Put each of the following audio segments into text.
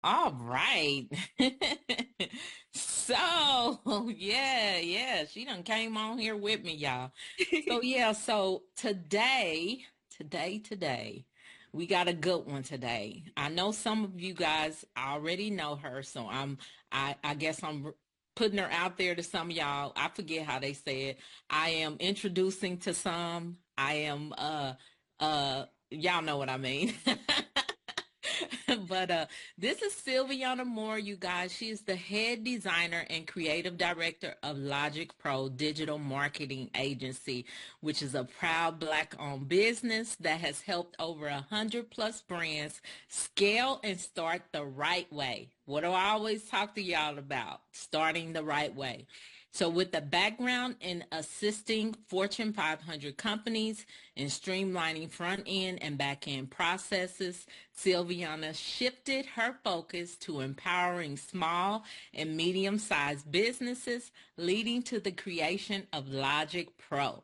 All right. So, yeah, she done came on here with me, y'all. So today, we got a good one today. I know some of you guys already know her, so I guess I'm putting her out there to some of y'all. I forget how they say it. I am introducing to some. I am y'all know what I mean. But this is Sylviana Moore, you guys. She is the head designer and creative director of Logic Pro Digital Marketing Agency, which is a proud Black-owned business that has helped over 100+ brands scale and start the right way. What do I always talk to y'all about? Starting the right way. So with a background in assisting Fortune 500 companies in streamlining front end and back end processes, Sylviana shifted her focus to empowering small and medium sized businesses, leading to the creation of Logic Pro.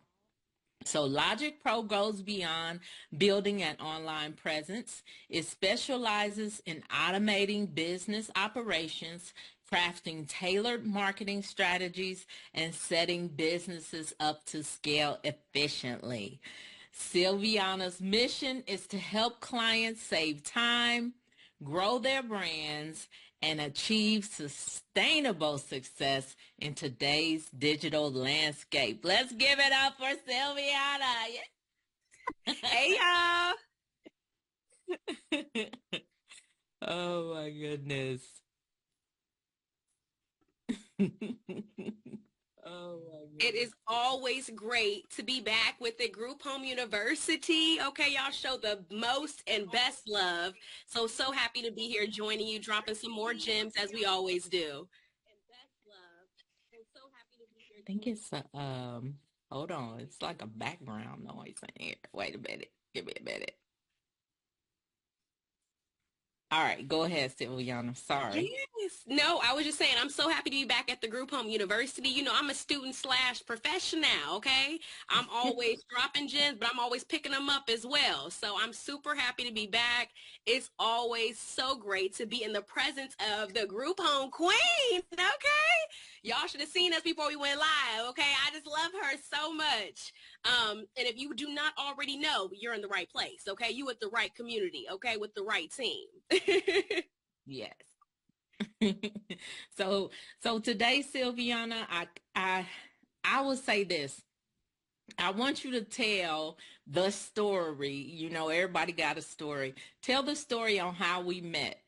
So Logic Pro goes beyond building an online presence. It specializes in automating business operations, crafting tailored marketing strategies, and setting businesses up to scale efficiently. Sylviana's mission is to help clients save time, grow their brands, and achieve sustainable success in today's digital landscape. Let's give it up for Sylviana. Hey y'all. Oh my goodness. Oh my It goodness. is always great to be back with the Group Home University. Okay, y'all show the most and best love. So happy to be here joining you, dropping some more gems as we always do. I think it's hold on, it's like a background noise in here. Wait a minute. Give me a minute. All right, go ahead, Sylviana. Sorry. Yes. No, I was just saying, I'm so happy to be back at the Group Home University. You know, I'm a student slash professional, okay? I'm always dropping gems, but I'm always picking them up as well. So I'm super happy to be back. It's always so great to be in the presence of the Group Home Queen, okay? Y'all should have seen us before we went live, okay? I just love her so much. And if you do not already know, you're in the right place, okay? You with the right community, okay? With the right team. Yes. So so today, Sylviana, I will say this. I want you to tell the story. You know, everybody got a story. Tell the story on how we met.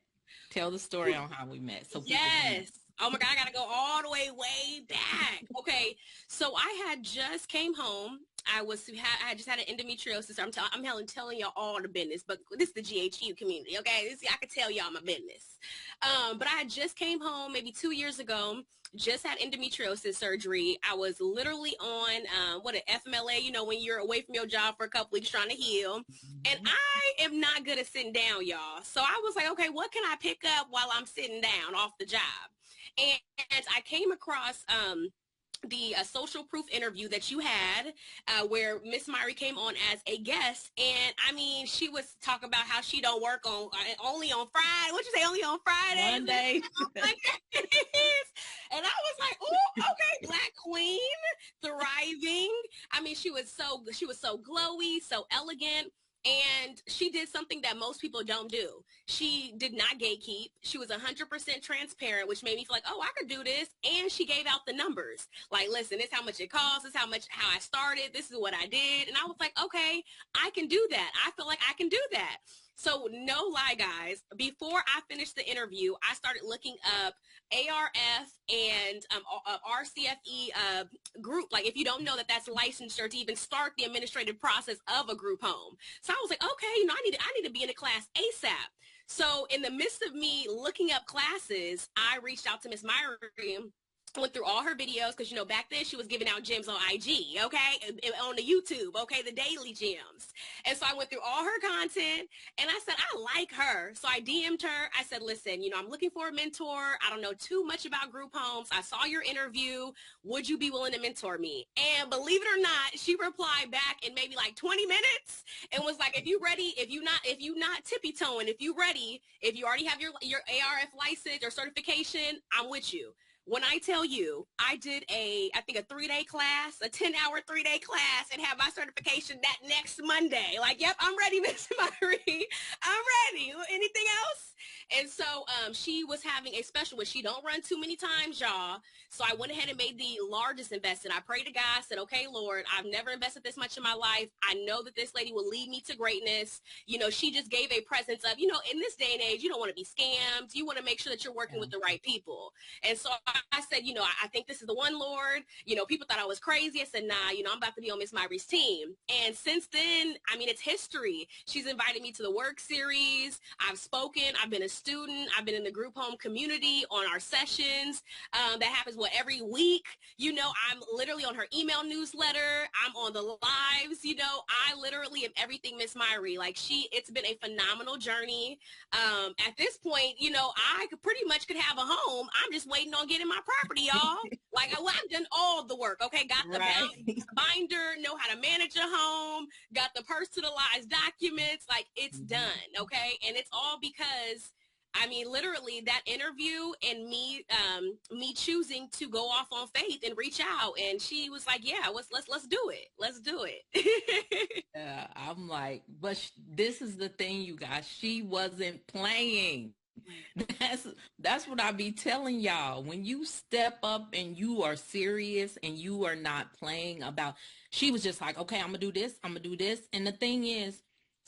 Tell the story on how we met so people can know. Yes. Oh my God, I gotta go all the way back. Okay, so I had just came home. I had just had an endometriosis. I'm telling y'all all the business, but this is the GHU community. Okay, I could tell y'all my business. But I had just came home maybe 2 years ago. Just had endometriosis surgery. I was literally on what an FMLA. You know, when you're away from your job for a couple weeks trying to heal. And Mhm. I am not good at sitting down, y'all. So I was like, okay, what can I pick up while I'm sitting down off the job? And I came across the social proof interview that you had where Miss Myrrie came on as a guest. And I mean, she was talking about how she don't work on only on Friday. What you say, only on Fridays? Monday. And I was like, oh, okay, Black Queen, thriving. I mean, she was so glowy, so elegant. And she did something that most people don't do. She did not gatekeep. She was 100% transparent, which made me feel like, oh, I could do this. And she gave out the numbers. Like, listen, this is how much it costs. This is how I started. This is what I did. And I was like, okay, I can do that. I feel like I can do that. So no lie, guys, before I finished the interview, I started looking up ARF and RCFE group. Like, if you don't know that, that's licensure to even start the administrative process of a group home. So I was like, okay, I need to be in a class ASAP. So in the midst of me looking up classes, I reached out to Miss Myrrie went through all her videos because, you know, back then she was giving out gems on IG, okay, and on the YouTube, okay, the daily gems. And so I went through all her content and I said, I like her. So I DM'd her. I said, listen, you know, I'm looking for a mentor. I don't know too much about group homes. I saw your interview. Would you be willing to mentor me? And believe it or not, she replied back in maybe like 20 minutes and was like, if you ready, if you not tippy toeing, if you ready, if you already have your ARF license or certification, I'm with you. When I tell you, I did I think a 3-day class, a 10-hour 3-day class, and have my certification that next Monday. Like, yep, I'm ready, Miss Myrrie. I'm ready. Anything else? And so she was having a special, which she don't run too many times, y'all. So I went ahead and made the largest investment. I prayed to God, said, okay, Lord, I've never invested this much in my life. I know that this lady will lead me to greatness. You know, she just gave a presence of, you know, in this day and age, you don't want to be scammed. You want to make sure that you're working with the right people. And so I said, you know, I think this is the one, Lord. You know, people thought I was crazy. I said, nah, you know, I'm about to be on Miss Myrrie's team. And since then, I mean, it's history. She's invited me to the work series. I've spoken. I've been a student. I've been in the group home community on our sessions. That happens, every week. You know, I'm literally on her email newsletter. I'm on the lives. You know, I literally am everything Miss Myrrie. Like, it's been a phenomenal journey. At this point, you know, I pretty much could have a home. I'm just waiting on getting my property, y'all. Like, I've done all the work. Okay, got the binder, know how to manage a home, got the personalized documents. Like, it's done. Okay, and it's all because, I mean, literally that interview and me choosing to go off on faith and reach out. And she was like, yeah, let's do it. Let's do it. Yeah, I'm like, but this is the thing, you guys. She wasn't playing. That's what I be telling y'all. When you step up and you are serious and you are not playing about, she was just like, okay, I'm gonna do this, I'm gonna do this. And the thing is,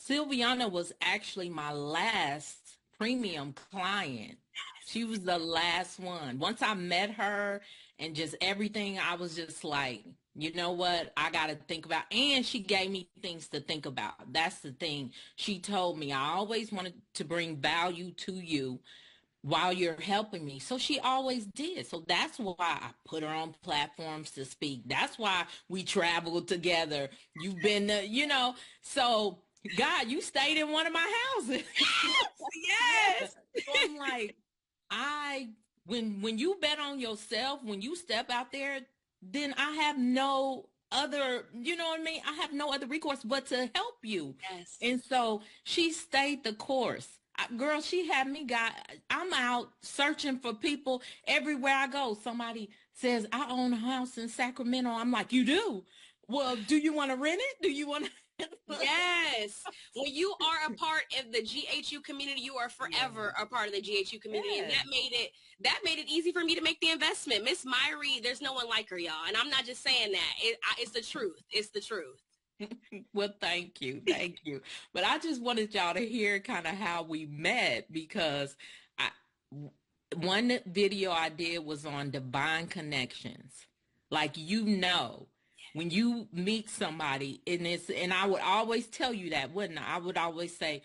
Sylviana was actually my last premium client. She was the last one. Once I met her and just everything, I was just like, you know what? I got to think about. And she gave me things to think about. That's the thing. She told me I always wanted to bring value to you while you're helping me. So she always did. So that's why I put her on platforms to speak. That's why we traveled together. You've been, you know, so God, you stayed in one of my houses. Yes. So I'm like, when you bet on yourself, when you step out there, then I have no other, you know what I mean? I have no other recourse but to help you. Yes. And so she stayed the course. Girl, she had me I'm out searching for people everywhere I go. Somebody says, I own a house in Sacramento. I'm like, you do? Well, do you want to rent it? Do you want to? Yes. When you are a part of the GHU community, you are forever a part of the GHU community. Yes. And that made it easy for me to make the investment. Miss Myrrie, there's no one like her, y'all. And I'm not just saying that. It's the truth. It's the truth. Well, thank you. Thank you. But I just wanted y'all to hear kind of how we met, because one video I did was on divine connections. Like, you know, when you meet somebody, and I would always tell you that, wouldn't I? I would always say,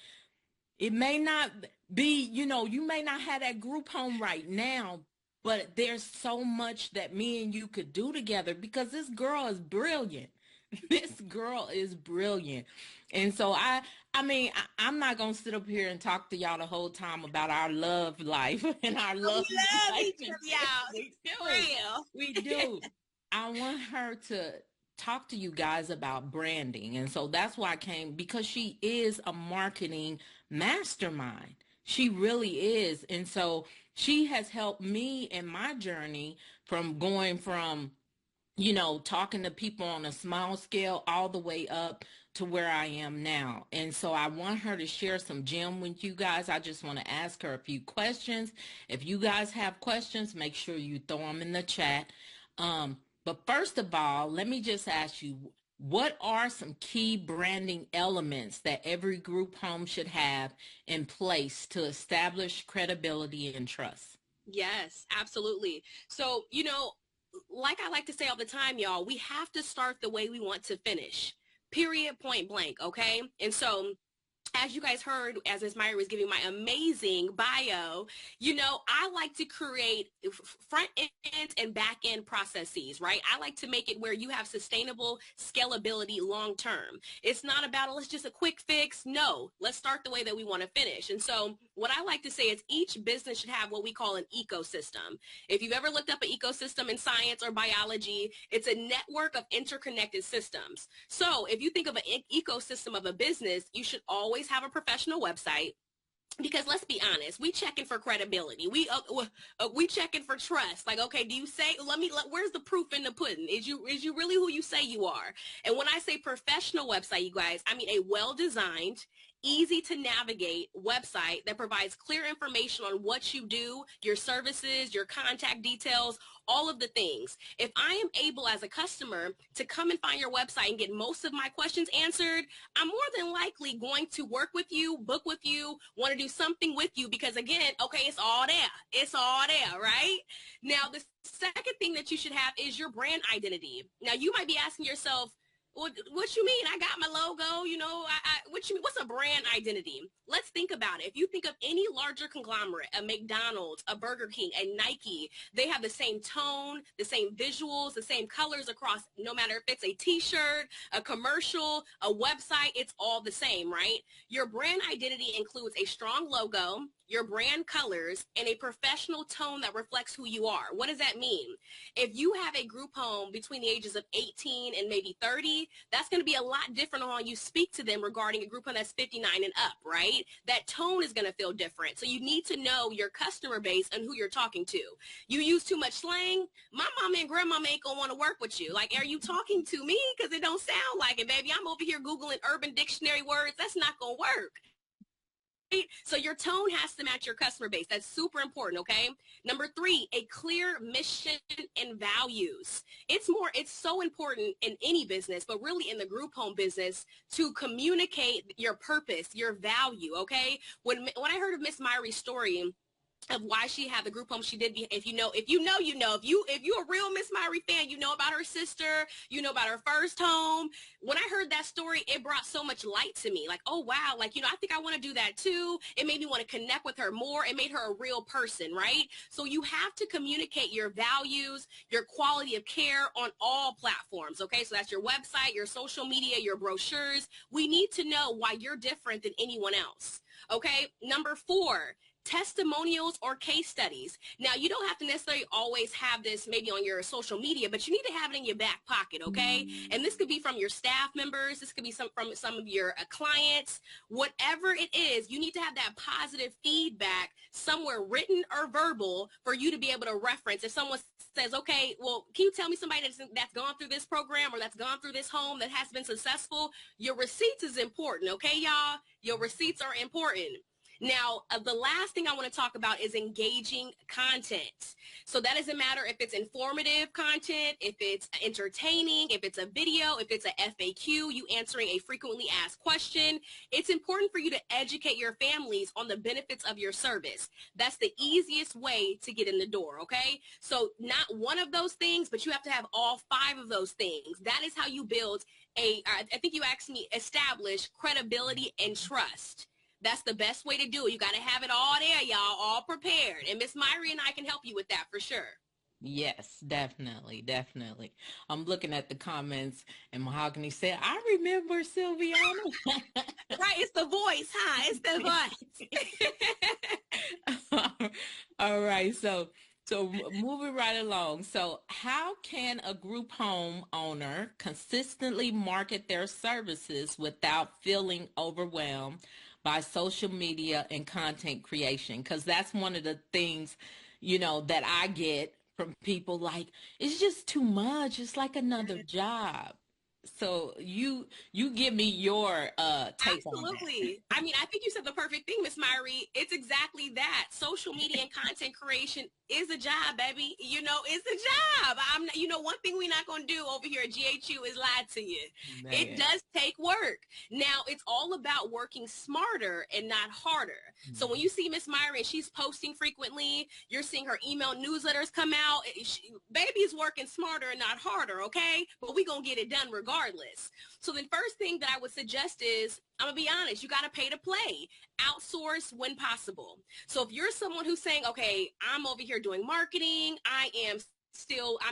it may not be, you know, you may not have that group home right now, but there's so much that me and you could do together, because this girl is brilliant. This girl is brilliant. And so I'm not going to sit up here and talk to y'all the whole time about our love life and our love. We love each other, y'all. We do. I want her to talk to you guys about branding. And so that's why I came, because she is a marketing mastermind. She really is. And so she has helped me in my journey from going from, you know, talking to people on a small scale all the way up to where I am now. And so I want her to share some gem with you guys. I just want to ask her a few questions. If you guys have questions, make sure you throw them in the chat. But first of all, let me just ask you, what are some key branding elements that every group home should have in place to establish credibility and trust? Yes, absolutely. So, you know, like I like to say all the time, y'all, we have to start the way we want to finish. Period, point blank, okay? And so as you guys heard, as Ms. Myrrie was giving my amazing bio, I like to create front end and back end processes, right? I like to make it where you have sustainable scalability long term. It's not about, let's just a quick fix. No, let's start the way that we want to finish. And so what I like to say is each business should have what we call an ecosystem. If you've ever looked up an ecosystem in science or biology, it's a network of interconnected systems. So if you think of an ecosystem of a business, you should always have a professional website, because let's be honest, we checking for credibility. We checking for trust. Like, okay, do you say, where's the proof in the pudding? Is you really who you say you are? And when I say professional website, you guys, I mean a well-designed, easy to navigate website that provides clear information on what you do, your services, your contact details, all of the things. If I am able as a customer to come and find your website and get most of my questions answered, I'm more than likely going to work with you, book with you, want to do something with you, because again, okay, it's all there. It's all there, right? Now, the second thing that you should have is your brand identity. Now, you might be asking yourself, what you mean? I got my logo, what you mean? What's a brand identity? Let's think about it. If you think of any larger conglomerate, a McDonald's, a Burger King, a Nike, they have the same tone, the same visuals, the same colors across, no matter if it's a t-shirt, a commercial, a website, it's all the same, right? Your brand identity includes a strong logo, your brand colors, and a professional tone that reflects who you are. What does that mean? If you have a group home between the ages of 18 and maybe 30, that's going to be a lot different on how you speak to them regarding a group home that's 59 and up, right? That tone is going to feel different. So you need to know your customer base and who you're talking to. You use too much slang, my mama and grandmama ain't going to want to work with you. Like, are you talking to me? Because it don't sound like it, baby. I'm over here Googling Urban Dictionary words. That's not going to work. So your tone has to match your customer base. That's super important, okay? Number 3, a clear mission and values. It's so important in any business, but really in the group home business, to communicate your purpose, your value, okay? When I heard of Miss Myrrie's story of why she had the group home she did, if you a real Miss Myrrie fan, you know about her sister, you know about her first home. When I heard that story, it brought so much light to me. Like, oh wow, like, I think I want to do that too. It made me want to connect with her more. It made her a real person, right? So you have to communicate your values, your quality of care on all platforms, okay? So that's your website, your social media, your brochures. We need to know why you're different than anyone else, okay? Number 4, testimonials or case studies. Now, you don't have to necessarily always have this maybe on your social media, but you need to have it in your back pocket, okay? And this could be from your staff members. This could be from some of your clients. Whatever it is, you need to have that positive feedback somewhere, written or verbal, for you to be able to reference. If someone says, okay, well, can you tell me somebody that's gone through this program or that's gone through this home that has been successful? Your receipts is important, okay, y'all? Your receipts are important. Now, the last thing I want to talk about is engaging content. So that doesn't matter if it's informative content, if it's entertaining, if it's a video, if it's a FAQ, you answering a frequently asked question. It's important for you to educate your families on the benefits of your service. That's the easiest way to get in the door, okay? So not one of those things, but you have to have all 5 of those things. That is how you build I think you asked me, establish credibility and trust. That's the best way to do it. You got to have it all there, y'all, all prepared. And Miss Myrrie and I can help you with that for sure. Yes, definitely, definitely. I'm looking at the comments, and Mahogany said, I remember Sylviana. Right, it's the voice, huh? It's the voice. All right, so moving right along. So how can a group home owner consistently market their services without feeling overwhelmed by social media and content creation? Because that's one of the things, that I get from people, like, it's just too much. It's like another job. So you give me your take on that. Absolutely. I mean, I think you said the perfect thing, Miss Myrrie. It's exactly that. Social media and content creation is a job, baby. It's a job. One thing we're not going to do over here at GHU is lie to you. Man. It does take work. Now, it's all about working smarter and not harder. Mm-hmm. So when you see Miss Myrrie and she's posting frequently, you're seeing her email newsletters come out. Baby's working smarter and not harder, okay? But we're going to get it done regardless. regardless. So the first thing that I would suggest is, I'm going to be honest, you got to pay to play. Outsource when possible. So if you're someone who's saying, okay, I'm over here doing marketing, I'm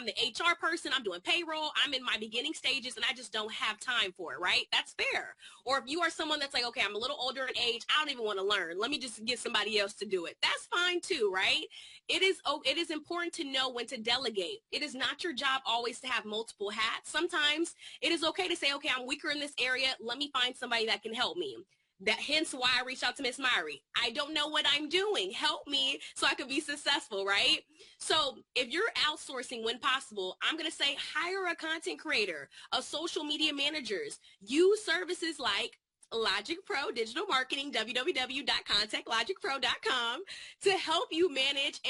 the HR person, I'm doing payroll, I'm in my beginning stages, and I just don't have time for it, right? That's fair. Or if you are someone that's like, okay, I'm a little older in age, I don't even want to learn. Let me just get somebody else to do it. That's fine too, right? It is important to know when to delegate. It is not your job always to have multiple hats. Sometimes it is okay to say, okay, I'm weaker in this area. Let me find somebody that can help me. Hence why I reached out to Miss Myrrie. I don't know what I'm doing. Help me so I can be successful, right? So if you're outsourcing when possible, I'm going to say hire a content creator, a social media managers. Use services like Logic Pro Digital Marketing, www.contactlogicpro.com, to help you manage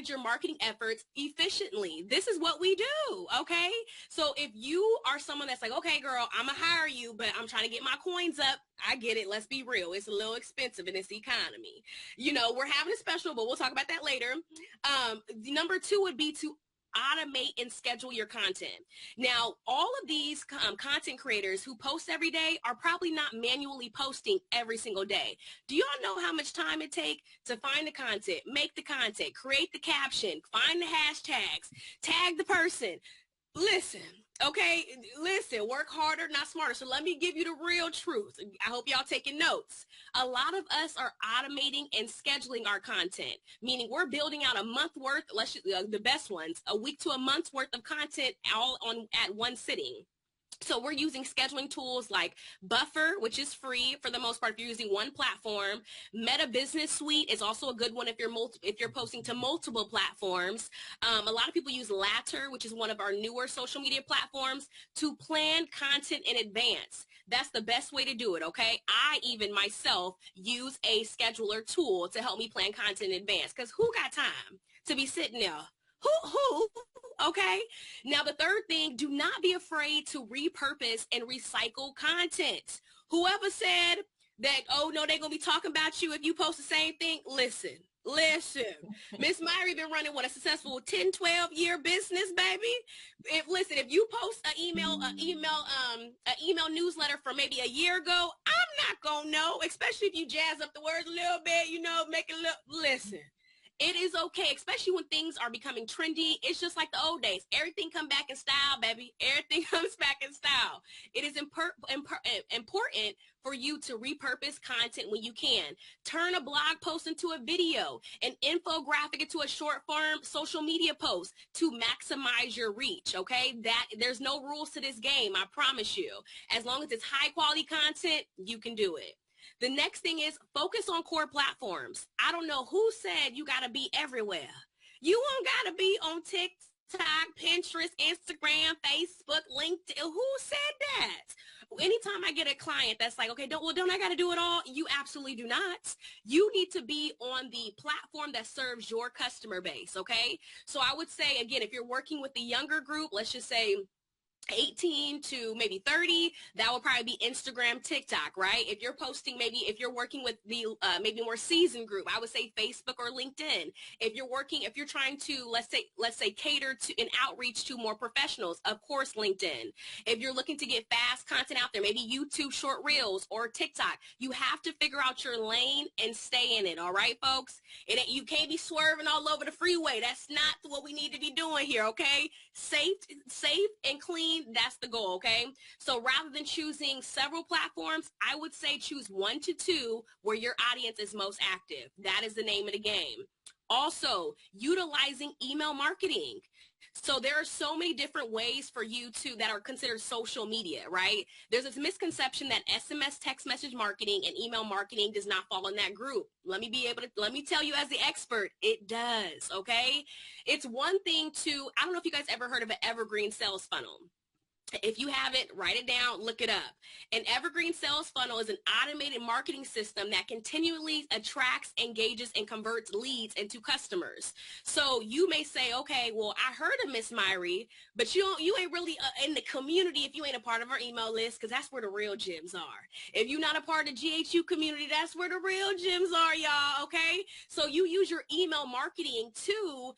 your marketing efforts efficiently. This is what we do, okay? So if you are someone that's like, okay, girl, I'm going to hire you, but I'm trying to get my coins up, I get it. Let's be real. It's a little expensive in this economy. We're having a special, but we'll talk about that later. Number 2 would be to automate and schedule your content. Now, all of these content creators who post every day are probably not manually posting every single day. Do y'all know how much time it takes to find the content, make the content, create the caption, find the hashtags, tag the person? Listen, work harder, not smarter. So let me give you the real truth. I hope y'all taking notes. A lot of us are automating and scheduling our content, meaning we're building out a month worth, the best ones, a week to a month's worth of content all at one sitting. So we're using scheduling tools like Buffer, which is free for the most part if you're using one platform. Meta Business Suite is also a good one if you're posting to multiple platforms. A lot of people use Ladder, which is one of our newer social media platforms, to plan content in advance. That's the best way to do it, okay? I even myself use a scheduler tool to help me plan content in advance, because who got time to be sitting there? Who? Okay. Now, the third thing, do not be afraid to repurpose and recycle content. Whoever said that, oh, no, they're going to be talking about you if you post the same thing, listen. Miss Myrrie been running a successful 10, 12-year business, baby. If you post an email newsletter from maybe a year ago, I'm not going to know, especially if you jazz up the words a little bit, make it look, listen. It is okay, especially when things are becoming trendy. It's just like the old days. Everything come back in style, baby. Everything comes back in style. It is important for you to repurpose content when you can. Turn a blog post into a video, an infographic into a short form social media post to maximize your reach, okay? There's no rules to this game, I promise you. As long as it's high quality content, you can do it. The next thing is focus on core platforms. I don't know who said you got to be everywhere. You don't got to be on TikTok, Pinterest, Instagram, Facebook, LinkedIn. Who said that? Anytime I get a client that's like, okay, don't I got to do it all? You absolutely do not. You need to be on the platform that serves your customer base, okay? So I would say, again, if you're working with the younger group, let's just say 18 to maybe 30, that would probably be Instagram, TikTok, right? If if you're working with the maybe more seasoned group, I would say Facebook or LinkedIn. If you're trying to, let's say cater to an outreach to more professionals, of course, LinkedIn. If you're looking to get fast content out there, maybe YouTube short reels or TikTok, you have to figure out your lane and stay in it. All right, folks? You can't be swerving all over the freeway. That's not what we need to be doing here, okay? Safe and clean. That's the goal, okay? So rather than choosing several platforms, I would say choose 1 to 2 where your audience is most active. That is the name of the game. Also, utilizing email marketing. So there are so many different ways for you that are considered social media, right? There's this misconception that SMS text message marketing and email marketing does not fall in that group. Let me tell you as the expert, it does, okay? It's one thing I don't know if you guys ever heard of an evergreen sales funnel. If you haven't, write it down, look it up. An evergreen sales funnel is an automated marketing system that continually attracts, engages, and converts leads into customers. So you may say, okay, well, I heard of Miss Myrrie, but you ain't really in the community if you ain't a part of our email list, because that's where the real gems are. If you're not a part of the GHU community, that's where the real gems are, y'all, okay? So you use your email marketing to,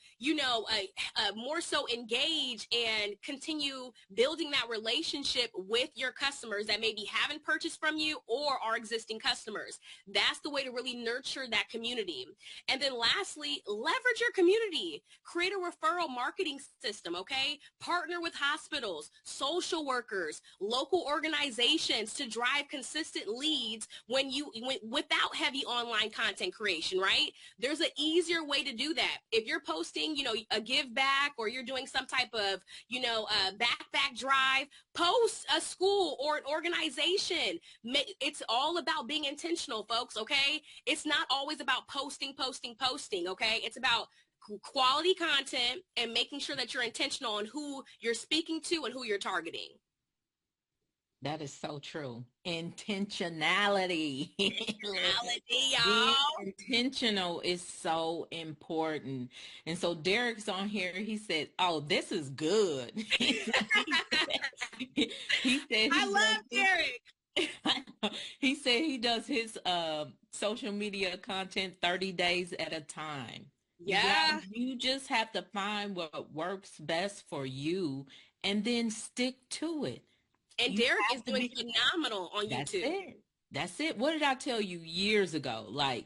more so engage and continue building that that relationship with your customers that maybe haven't purchased from you or are existing customers. That's the way to really nurture that community. And then lastly, leverage your community. Create a referral marketing system, okay? Partner with hospitals, social workers, local organizations to drive consistent leads without heavy online content creation, right? There's an easier way to do that. If you're posting, a give back, or you're doing some type of, backpack drive, post a school or an organization. It's all about being intentional, folks, okay? It's not always about posting, okay? It's about quality content and making sure that you're intentional on who you're speaking to and who you're targeting. That is so true. Intentionality. Intentionality, Being y'all. intentional is so important. And so Derek's on here. He said, "Oh, this is good." He said I love Derek. he said he does his social media content 30 days at a time. Yeah. You just have to find what works best for you and then stick to it. And You Derek have is to doing be, phenomenal on that's YouTube. it. That's it. What did I tell you years ago? Like,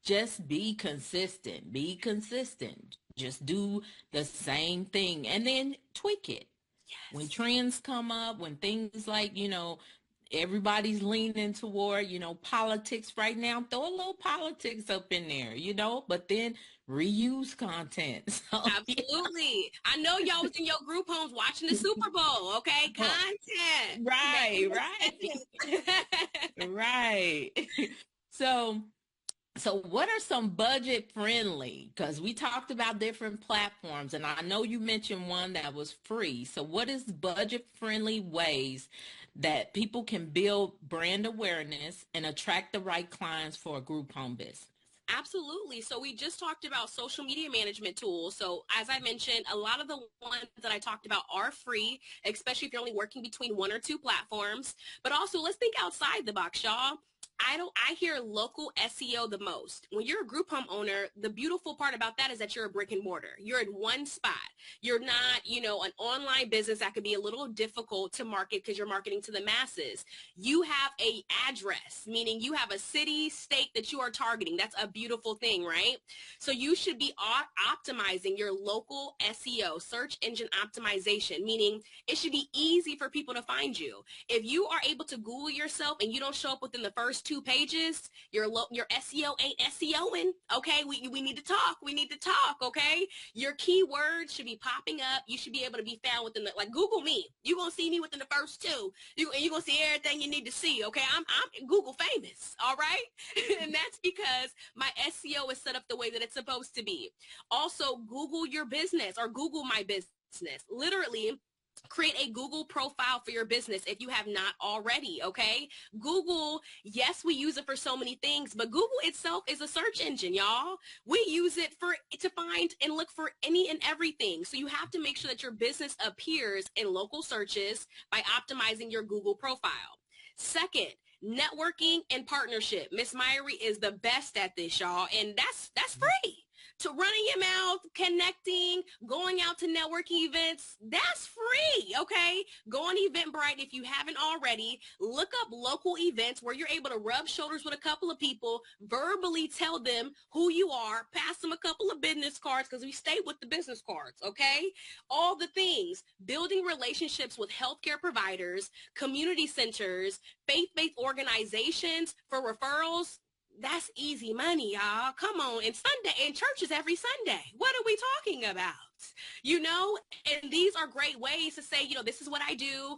just be consistent. Be consistent. Just do the same thing and then tweak it. Yes. When trends come up, when things like, everybody's leaning toward, politics right now, throw a little politics up in there, but then reuse content. So, absolutely. I know y'all was in your group homes watching the Super Bowl, okay? Content. Right. Right. So what are some budget friendly? Because we talked about different platforms, and I know you mentioned one that was free. So what is budget friendly ways that people can build brand awareness and attract the right clients for a group home business? Absolutely. So we just talked about social media management tools. So as I mentioned, a lot of the ones that I talked about are free, especially if you're only working between one or two platforms. But also, let's think outside the box, y'all. I hear local SEO the most. When you're a group home owner, the beautiful part about that is that you're a brick and mortar. You're in one spot. You're not, an online business that could be a little difficult to market because you're marketing to the masses. You have a address, meaning you have a city, state that you are targeting. That's a beautiful thing, right? So you should be optimizing your local SEO, search engine optimization, meaning it should be easy for people to find you. If you are able to Google yourself and you don't show up within the first 2 pages, your SEO ain't SEOing. Okay, we need to talk. We need to talk. Okay, your keywords should be popping up. You should be able to be found within like Google me. You're gonna see me within the first 2. You're gonna see everything you need to see. Okay, I'm Google famous. All right, and that's because my SEO is set up the way that it's supposed to be. Also, Google your business or Google my business. Literally, create a Google profile for your business if you have not already, okay? Google, yes, we use it for so many things, but Google itself is a search engine, y'all. We use it to find and look for any and everything. So you have to make sure that your business appears in local searches by optimizing your Google profile. Second, networking and partnership. Miss Myrrie is the best at this, y'all, and that's free. To running your mouth, connecting, going out to networking events, that's free, okay? Go on Eventbrite if you haven't already. Look up local events where you're able to rub shoulders with a couple of people, verbally tell them who you are, pass them a couple of business cards because we stay with the business cards, okay? All the things, building relationships with healthcare providers, community centers, faith-based organizations for referrals. That's easy money, y'all. Come on. And Sunday, and church is every Sunday. What are we talking about? And these are great ways to say, this is what I do,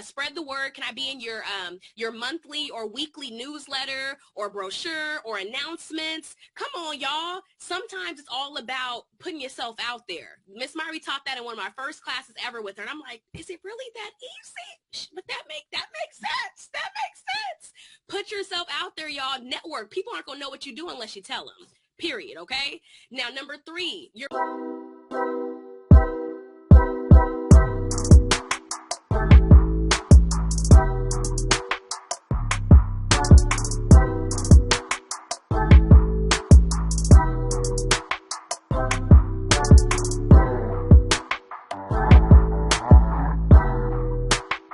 spread the word. Can I be in your monthly or weekly newsletter or brochure or announcements? Come on, y'all. Sometimes it's all about putting yourself out there. Miss Myrrie taught that in one of my first classes ever with her. And I'm like, is it really that easy? But that makes sense. That makes sense. Put yourself out there, y'all. Network. People aren't going to know what you do unless you tell them. Period. Okay. Now, number 3,